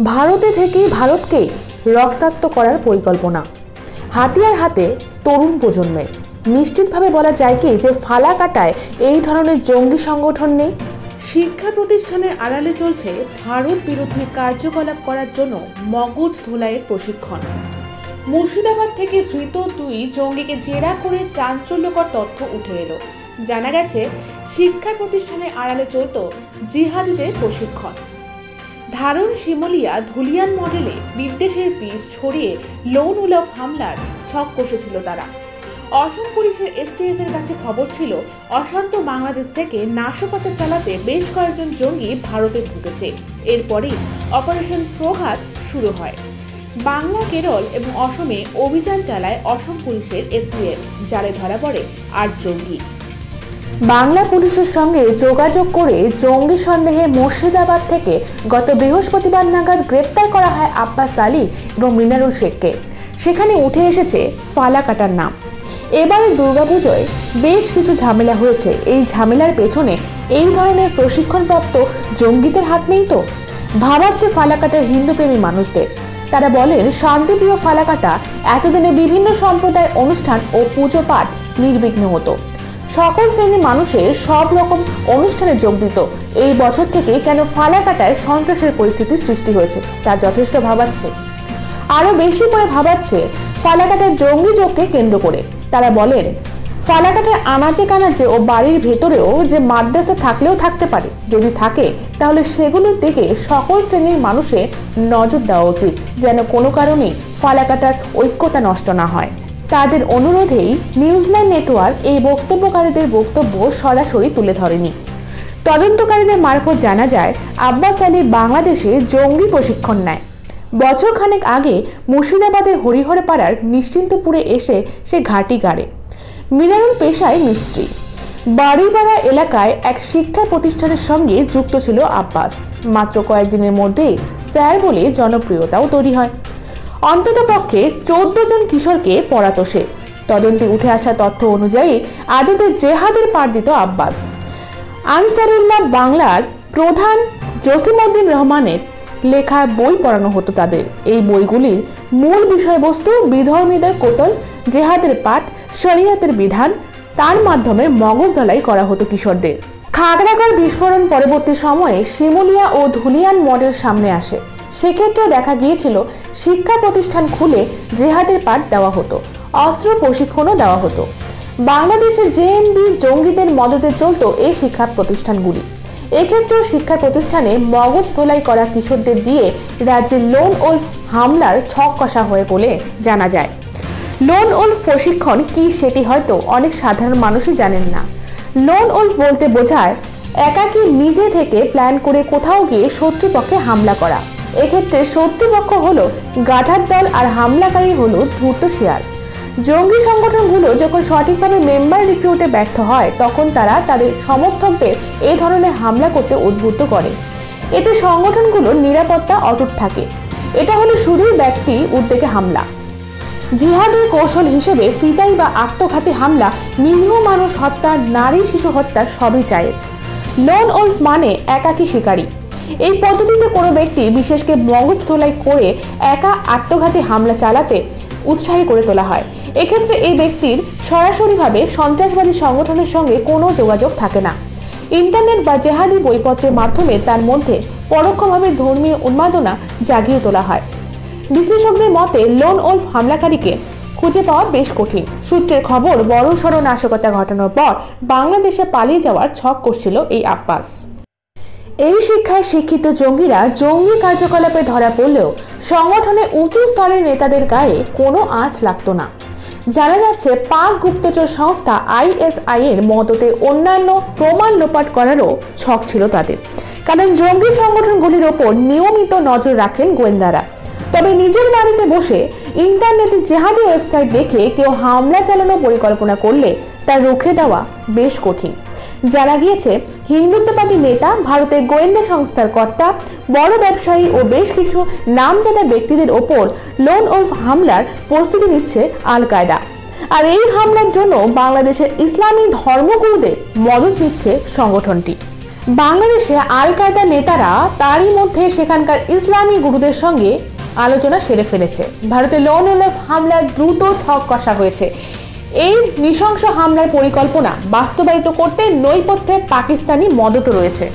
ভারতে থেকে ভারতকে রক্তাক্ত করার পরিকল্পনা হাতিয়ার হাতে তরুণ প্রজন্মের। নিশ্চিতভাবে বলা যায় কি যে ফালাকাটায় এই ধরনের জঙ্গি সংগঠন নেই। শিক্ষা প্রতিষ্ঠানের আড়ালে চলছে ভারত বিরোধী কার্যকলাপ করার জন্য মগজ ধোলাইয়ের প্রশিক্ষণ। মুর্শিদাবাদ থেকে ধৃত 2 জঙ্গিকে জেরা করে চাঞ্চল্যকর তথ্য উঠে এলো। জানা গেছে শিক্ষা প্রতিষ্ঠানের আড়ালে চলত জিহাদিদের প্রশিক্ষণ। ধারণ শিমুলিয়া ধুলিয়ান মডেলে বিদ্বেষের বীজ ছড়িয়ে লোন উলফ হামলার ছক কষেছিল তারা। অসম পুলিশের এসটিএফ এর কাছে খবর ছিল অশান্ত বাংলাদেশ থেকে নাশকতা চালাতে বেশ কয়েকজন জঙ্গি ভারতে ঢুকেছে। এরপরেই অপারেশন প্রঘাত শুরু হয়। বাংলা, কেরল এবং অসমে অভিযান চালায় অসম পুলিশের এসটিএফ। জালে ধরা পড়ে 8 জঙ্গি। বাংলা পুলিশের সঙ্গে যোগাযোগ করে জঙ্গি সন্দেহে মুর্শিদাবাদ থেকে গত বৃহস্পতিবার নাগাদ গ্রেপ্তার করা হয় আব্বাস আলী এবং মিনারুল শেখকে। সেখানে উঠে এসেছে ফালাকাটার নাম। এবারে দুর্গাপুজোয় বেশ কিছু ঝামেলা হয়েছে। এই ঝামেলার পেছনে এই ধরনের প্রশিক্ষণপ্রাপ্ত জঙ্গিদের হাত নেই তো? ভাবাচ্ছে ফালাকাটার হিন্দুপ্রেমী মানুষদের। তারা বলেন শান্তিপ্রিয় ফালাকাটা এতদিনে বিভিন্ন সম্প্রদায়ের অনুষ্ঠান ও পুজো পাঠ নির্বিঘ্ন হতো। সকল শ্রেণীর মানুষের সব রকম অনুষ্ঠানে যোগ দিত। এই বছর থেকে কেন ফালাকাটায় সন্ত্রাসের পরিস্থিতির সৃষ্টি হয়েছে তা যথেষ্ট ভাবাচ্ছে। আরো বেশি করে ভাবাচ্ছে ফালাকাটার জঙ্গি যোগকে কেন্দ্র করে। তারা বলেন ফালাকাটার আনাচে কানাচে ও বাড়ির ভেতরেও যে মাদ্রাসা থাকলেও থাকতে পারে, যদি থাকে তাহলে সেগুলোর দিকে সকল শ্রেণীর মানুষের নজর দেওয়া উচিত, যেন কোনো কারণেই ফালাকাটার ঐক্যতা নষ্ট না হয়। তাদের অনুরোধেই নিউজিল্যান্ড নেটওয়ার্ক এই বক্তব্যকারীদের বক্তব্য সরাসরি তুলে ধরেনি। তদন্তকারীদের মারফত জানা যায় আব্বাস আলী বাংলাদেশে জঙ্গি প্রশিক্ষণ নেয়। বছরখানেক আগে মুর্শিদাবাদের হরিহরপাড়ার নিশ্চিন্তপুরে এসে সে ঘাঁটি গাড়ে। মিনারুল পেশায় মিস্ত্রি। বাড়িপাড়া এলাকায় এক শিক্ষা প্রতিষ্ঠানের সঙ্গে যুক্ত ছিল আব্বাস। মাত্র কয়েকদিনের মধ্যেই স্যার বলে জনপ্রিয়তাও তৈরি হয়। অন্তত পক্ষে 14 জন কিশোরকে পড়াতো সে। তদন্তে উঠে আসা তথ্য অনুযায়ী আদতে জেহাদের পাঠ দিত আব্বাস। আনসারুল্লাহ বাংলার প্রধান জসিমউদ্দিন রহমানের লেখা বই পড়ানো হতো তাদের। এই বইগুলির মূল বিষয়বস্তু বিধর্মীদের কোতল, জেহাদের পাঠ, শরিয়াতের বিধান। তার মাধ্যমে মগজ ধলাই করা হতো কিশোরদের। খাগড়াগড় বিস্ফোরণ পরবর্তী সময়ে শিমুলিয়া ও ধুলিয়ান মডেল সামনে আসে। সেক্ষেত্রেও দেখা গিয়েছিল শিক্ষা প্রতিষ্ঠান খুলে জেহাদের পাঠ দেওয়া হতো, অস্ত্র প্রশিক্ষণও দেওয়া হতো। বাংলাদেশের জেএমবি জঙ্গিদের মদতে চলত এই শিক্ষা প্রতিষ্ঠানগুলি। এক্ষেত্রেও শিক্ষা প্রতিষ্ঠানে মগজ ধোলাই করা কিশোরদের দিয়ে রাজ্যের লোন উলফ হামলার ছক কষা হয়ে বলে জানা যায়। লোন উলফ প্রশিক্ষণ কি সেটি হয়তো অনেক সাধারণ মানুষই জানেন না। লোন উলফ বলতে বোঝায় একাকী নিজে থেকে প্ল্যান করে কোথাও গিয়ে শত্রুপক্ষে হামলা করা। এক্ষেত্রে শত্রুপক্ষ হলো গাধার দল আর হামলাকারী হলো ধূর্ত শিয়াল। জঙ্গি সংগঠনগুলো যখন সঠিকভাবে মেম্বার রিক্রুটে ব্যর্থ হয় তখন তারা তাদের সমর্থকদের এই ধরনের হামলা করতে উদ্বুদ্ধ করে। এতে সংগঠনগুলোর নিরাপত্তা অটুট থাকে। এটা হলো শুধুই ব্যক্তি উদ্যোগে হামলা। জিহাদের কৌশল হিসেবে ফিদাই বা আত্মঘাতী হামলা, নিরীহ মানুষ হত্যা, নারী শিশু হত্যা সবই জায়েজ। লোন উলফ মানে একাকী শিকারী। এই পদ্ধতিতে কোনো ব্যক্তি বিশেষকে মগজ ধোলাই করে একা আত্মঘাতী হামলা চালাতে উৎসাহী করে তোলা হয়। এক্ষেত্রে এই ব্যক্তির সরাসরিভাবে সন্ত্রাসবাদী সংগঠনের সঙ্গে কোনো যোগাযোগ থাকে না। ইন্টারনেট বা জেহাদি বইপত্রের মাধ্যমে তার মধ্যে পরোক্ষভাবে ধর্মীয় উন্মাদনা জাগিয়ে তোলা হয়। বিশ্লেষকদের মতে লোন উলফ হামলাকারীকে খুঁজে পাওয়া বেশ কঠিন। সূত্রের খবর বড়সড় নাশকতা ঘটানোর পর বাংলাদেশে পালিয়ে যাওয়ার ছক কষছিল এই আব্বাস। এই শিক্ষায় শিক্ষিত জঙ্গিরা জঙ্গি কার্যকলাপে ধরা পড়লেও সংগঠনের উঁচু স্তরের নেতাদের গায়ে কোনো আঁচ লাগতো না। জানা যাচ্ছে পাক গুপ্তচর সংস্থা আইএসআই এর মদতে অন্যান্য প্রমাণ লোপাট করারও ছক ছিল তাদের। কারণ জঙ্গি সংগঠনগুলির ওপর নিয়মিত নজর রাখেন গোয়েন্দারা। তবে নিজের বাড়িতে বসে ইন্টারনেটে জেহাদি ওয়েবসাইট দেখে কেউ হামলা চালানোর পরিকল্পনা করলে তা রুখে দেওয়া বেশ কঠিন। জানা গিয়েছে হিন্দুত্ববাদী নেতা, ভারতের গোয়েন্দা সংস্থার কর্তা, বড় ব্যবসায়ী ও বেশ কিছু নামজাদা ব্যক্তিদের ওপর লোন উলফ হামলার প্রস্তুতি নিচ্ছে আল কায়দা। আর এই হামলার জন্য বাংলাদেশের ইসলামী ধর্মগুরুদের মদত নিচ্ছে সংগঠনটি। বাংলাদেশে আল কায়দা নেতারা তারই মধ্যে সেখানকার ইসলামী গুরুদের সঙ্গে আলোচনা সেরে ফেলেছে। ভারতের লন ওলফ হামলার দ্রুত ছক কষা হয়েছে। এই নৃশংস হামলার পরিকল্পনা বাস্তবায়িত করতে নৈপথ্যে পাকিস্তানি মদতও রয়েছে।